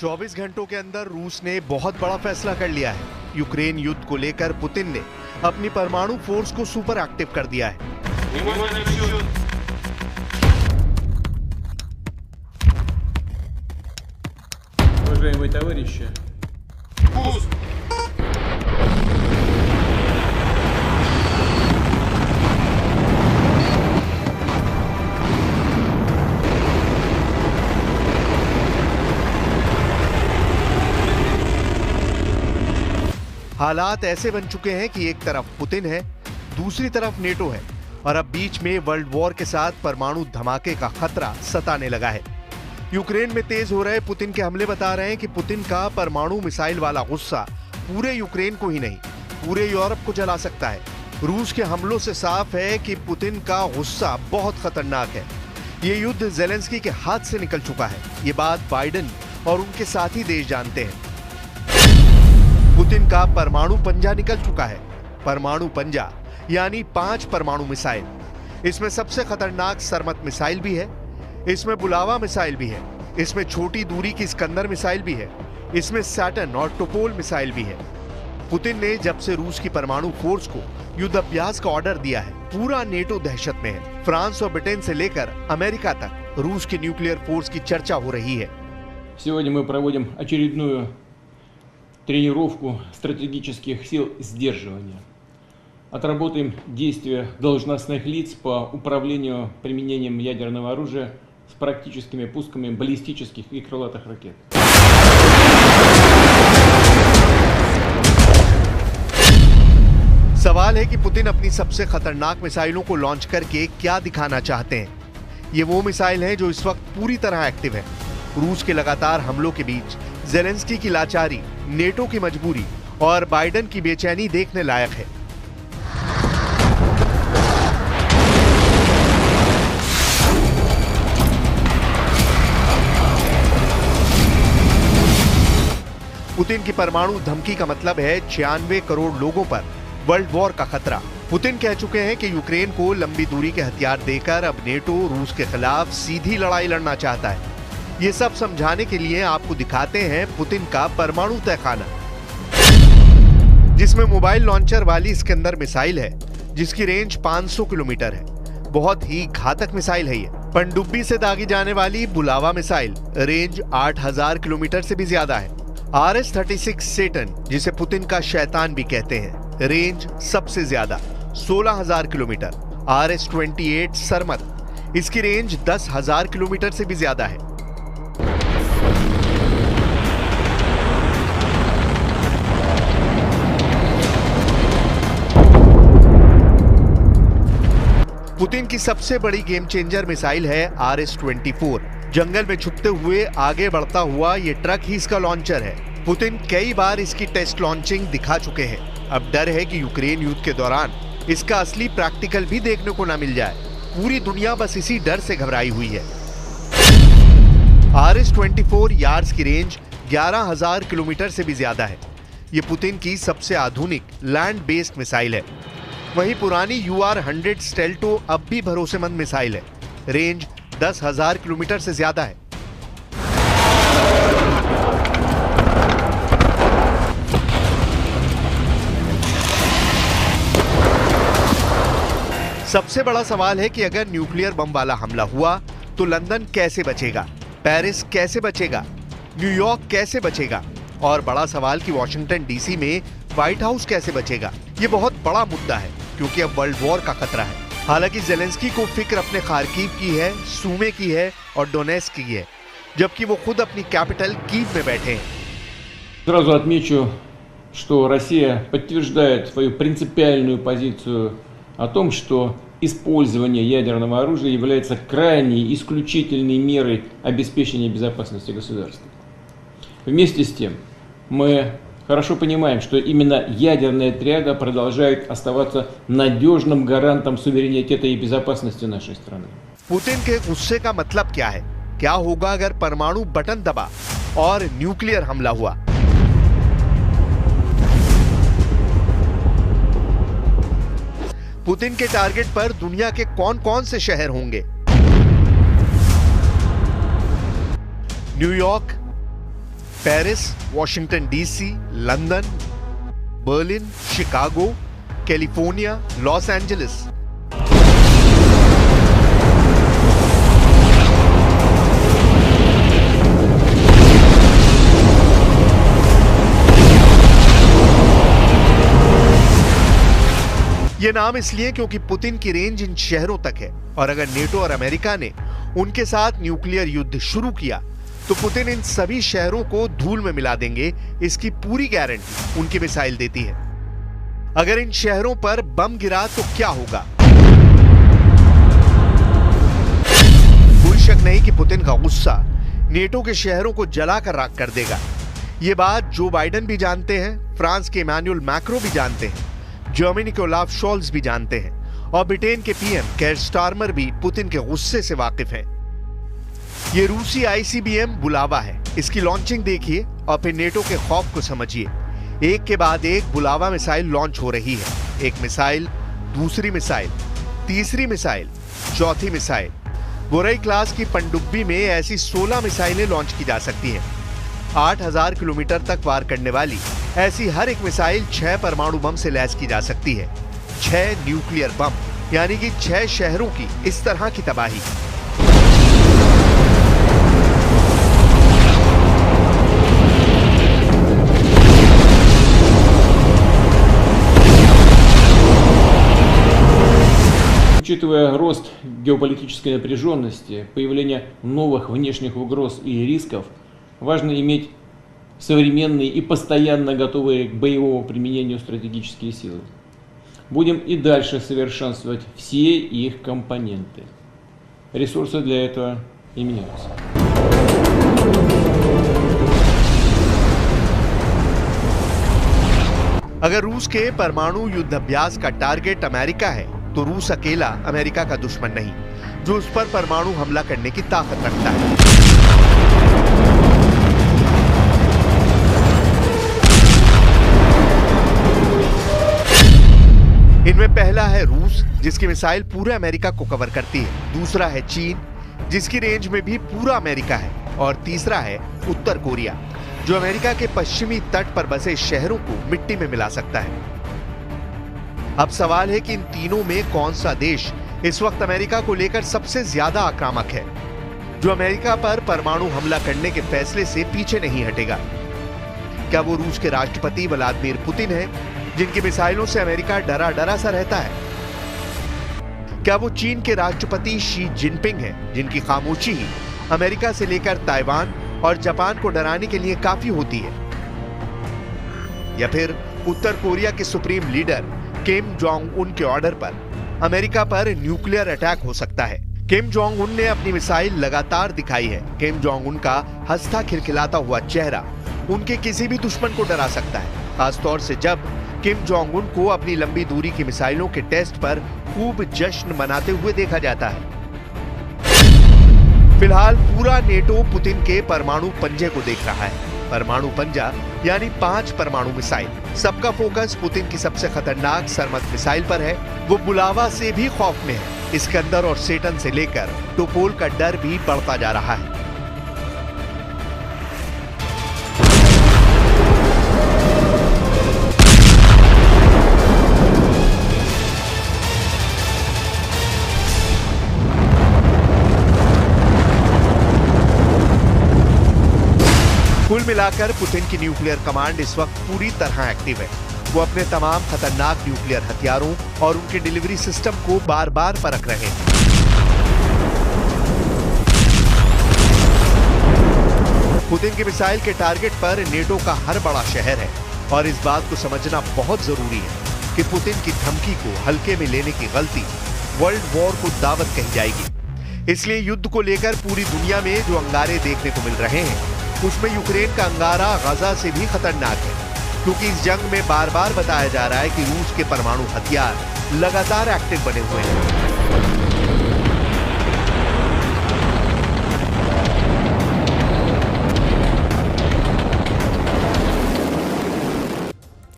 24 घंटों के अंदर रूस ने बहुत बड़ा फैसला कर लिया है। यूक्रेन युद्ध को लेकर पुतिन ने अपनी परमाणु फोर्स को सुपर एक्टिव कर दिया है। Уважаемые товарищи, हालात ऐसे बन चुके हैं कि एक तरफ पुतिन है, दूसरी तरफ नेटो है और अब बीच में वर्ल्ड वॉर के साथ परमाणु धमाके का खतरा सताने लगा है। यूक्रेन में तेज हो रहे पुतिन के हमले बता रहे हैं कि पुतिन का परमाणु मिसाइल वाला गुस्सा पूरे यूक्रेन को ही नहीं, पूरे यूरोप को जला सकता है। रूस के हमलों से साफ है कि पुतिन का गुस्सा बहुत खतरनाक है। ये युद्ध ज़ेलेंस्की के हाथ से निकल चुका है। ये बात बाइडेन और उनके साथी देश जानते हैं। पुतिन का परमाणु पंजा निकल चुका है। परमाणु पंजा यानी 5 परमाणु मिसाइल। इसमें सबसे खतरनाक सरमत मिसाइल भी है, इसमें बुलावा मिसाइल भी है, इसमें छोटी दूरी की स्कंदर मिसाइल भी है, इसमें सैटर्न और टोपोल मिसाइल भी है। पुतिन ने जब से रूस की परमाणु फोर्स को युद्ध अभ्यास का ऑर्डर दिया है, पूरा नेटो दहशत में है। फ्रांस और ब्रिटेन से लेकर अमेरिका तक रूस की न्यूक्लियर फोर्स की चर्चा हो रही है। сегодня мы проводим очередную тренировку стратегических сил сдерживания. Отработаем действия должностных лиц по управлению применением ядерного оружия с практическими пусками баллистических и крылатых ракет. सवाल है कि पुतिन अपनी सबसे खतरनाक मिसाइलों को लॉन्च करके क्या दिखाना चाहते हैं। ये वो मिसाइल हैं जो इस वक्त पूरी तरह एक्टिव है। रूस के लगातार हमलों के बीच ज़ेलेंस्की की लाचारी, नेटो की मजबूरी और बाइडेन की बेचैनी देखने लायक है। पुतिन की परमाणु धमकी का मतलब है 96 करोड़ लोगों पर वर्ल्ड वॉर का खतरा। पुतिन कह चुके हैं कि यूक्रेन को लंबी दूरी के हथियार देकर अब नेटो रूस के खिलाफ सीधी लड़ाई लड़ना चाहता है। ये सब समझाने के लिए आपको दिखाते हैं पुतिन का परमाणु तहखाना, जिसमें मोबाइल लॉन्चर वाली स्कंदर मिसाइल है, जिसकी रेंज 500 किलोमीटर है। बहुत ही घातक मिसाइल है ये। पनडुब्बी से दागी जाने वाली बुलावा मिसाइल, रेंज 8000 किलोमीटर से भी ज्यादा है। RS-36 सेटन, जिसे पुतिन का शैतान भी कहते हैं, रेंज सबसे ज्यादा 16000 किलोमीटर। RS-28 सरमत, इसकी रेंज 10000 किलोमीटर से भी ज्यादा है। पुतिन की सबसे बड़ी गेम चेंजर मिसाइल है RS-24। जंगल में छुपते हुए आगे बढ़ता हुआ ये ट्रक ही इसका लॉन्चर है। पुतिन कई बार इसकी टेस्ट लॉन्चिंग दिखा चुके हैं। अब डर है कि यूक्रेन युद्ध के दौरान इसका असली प्रैक्टिकल भी देखने को ना मिल जाए। पूरी दुनिया बस इसी डर से घबराई हुई है। RS-24 यार्ड्स की रेंज 11000 किलोमीटर से भी ज्यादा है। ये पुतिन की सबसे आधुनिक लैंड बेस्ड मिसाइल है। वहीं पुरानी UR-100 स्टेल्टो अब भी भरोसेमंद मिसाइल है। रेंज 10000 किलोमीटर से ज्यादा है। सबसे बड़ा सवाल है कि अगर न्यूक्लियर बम वाला हमला हुआ तो लंदन कैसे बचेगा, पेरिस कैसे बचेगा, न्यूयॉर्क कैसे बचेगा और बड़ा सवाल कि वॉशिंगटन DC में व्हाइट हाउस कैसे बचेगा। ये बहुत बड़ा मुद्दा है क्योंकि अब वर्ल्ड वॉर का खतरा है। हालांकि ज़ेलेंस्की को फिक्र अपने खार्किव की है, सूमे की है और डोनेस्क की है, जबकि वो खुद अपनी कैपिटल कीव में बैठे हैं। Сразу отмечу, что Россия подтверждает свою принципиальную позицию о том, что использование ядерного оружия является крайней исключительной мерой обеспечения безопасности государства. Вместе с тем, мы хорошо понимаем, что именно ядерная триада продолжает оставаться надежным гарантом суверенитета и безопасности нашей страны. पुतिन के गुस्से का मतलब क्या है? क्या होगा अगर परमाणु बटन दबा और न्यूक्लियर हमला हुआ? पुतिन के टारगेट पर दुनिया के कौन-कौन से शहर होंगे? New York, Paris, Washington DC, London, Berlin, Chicago, California, Los Angeles. ये नाम इसलिए क्योंकि पुतिन की रेंज इन शहरों तक है और अगर नेटो और अमेरिका ने उनके साथ न्यूक्लियर युद्ध शुरू किया तो पुतिन इन सभी शहरों को धूल में मिला देंगे, इसकी पूरी गारंटी उनकी मिसाइल देती है। अगर इन शहरों पर बम गिरा तो क्या होगा? कोई शक नहीं कि पुतिन का गुस्सा नेटो के शहरों को जलाकर राख कर देगा। ये बात जो बाइडेन भी जानते हैं, फ्रांस के इमैनुअल मैक्रो भी जानते हैं, जर्मनी के ओलाफ शोल्ज भी जानते हैं और ब्रिटेन के पीएम केयर स्टारमर भी पुतिन के गुस्से से वाकिफ हैं। ये रूसी आईसीबीएम बुलावा है, इसकी लॉन्चिंग देखिए और फिर नेटो के खौफ को समझिए। एक के बाद एक बुलावा मिसाइल लॉन्च हो रही है। एक मिसाइल, दूसरी मिसाइल, तीसरी मिसाइल, चौथी मिसाइल। बोरई क्लास की पनडुब्बी में ऐसी 16 मिसाइलें लॉन्च की जा सकती हैं। 8000 किलोमीटर तक वार करने वाली ऐसी हर एक मिसाइल 6 परमाणु बम से लैस की जा सकती है। 6 न्यूक्लियर बम, यानी कि 6 शहरों की इस तरह की तबाही। Учитывая рост геополитической напряженности, появление новых внешних угроз и рисков, важно иметь современные и постоянно готовые к боевому применению стратегические силы. Будем и дальше совершенствовать все их компоненты. Ресурсы для этого имеются. अगर रूस के परमाणु युद्ध अभ्यास का टारगेट अमेरिका है तो रूस अकेला अमेरिका का दुश्मन नहीं, जो उस पर परमाणु हमला करने की ताकत रखता है। इनमें पहला है रूस, जिसकी मिसाइल पूरे अमेरिका को कवर करती है। दूसरा है चीन, जिसकी रेंज में भी पूरा अमेरिका है। और तीसरा है उत्तर कोरिया, जो अमेरिका के पश्चिमी तट पर बसे शहरों को मिट्टी में मिला सकता है। अब सवाल है कि इन तीनों में कौन सा देश इस वक्त अमेरिका को लेकर सबसे ज्यादा आक्रामक है, जो अमेरिका पर परमाणु हमला करने के फैसले से पीछे नहीं हटेगा? क्या वो रूस के राष्ट्रपति व्लादिमीर पुतिन है, जिनकी मिसाइलों से अमेरिका डरा डरा सा रहता है? क्या वो चीन के राष्ट्रपति शी जिनपिंग है, जिनकी खामोशी ही अमेरिका से लेकर ताइवान और जापान को डराने के लिए काफी होती है? या फिर उत्तर कोरिया के supreme leader Kim Jong Un के ऑर्डर पर अमेरिका पर न्यूक्लियर अटैक हो सकता है? किम जोंग उन ने अपनी मिसाइल लगातार दिखाई है। किम जोंग उन का हंसता खिलखिलाता हुआ चेहरा उनके किसी भी दुश्मन को डरा सकता है, खासतौर से जब किम जोंग उन को अपनी लंबी दूरी की मिसाइलों के टेस्ट पर खूब जश्न मनाते हुए देखा जाता है। फिलहाल पूरा नेटो पुतिन के परमाणु पंजे को देख रहा है। परमाणु पंजा यानी 5 परमाणु मिसाइल। सबका फोकस पुतिन की सबसे खतरनाक सरमत मिसाइल पर है। वो बुलावा से भी खौफ में है। इस्कंदर और सेटन से लेकर टोपोल का डर भी बढ़ता जा रहा है। कुल मिलाकर पुतिन की न्यूक्लियर कमांड इस वक्त पूरी तरह एक्टिव है। वो अपने तमाम खतरनाक न्यूक्लियर हथियारों और उनके डिलीवरी सिस्टम को बार बार परख रहे हैं। पुतिन की मिसाइल के टारगेट पर नेटो का हर बड़ा शहर है और इस बात को समझना बहुत जरूरी है कि पुतिन की धमकी को हल्के में लेने की गलती वर्ल्ड वॉर को दावत कही जाएगी। इसलिए युद्ध को लेकर पूरी दुनिया में जो अंगारे देखने को मिल रहे हैं, उसमें यूक्रेन का अंगारा गाजा से भी खतरनाक है, क्योंकि इस जंग में बार बार बताया जा रहा है कि रूस के परमाणु हथियार लगातार एक्टिव बने हुए हैं।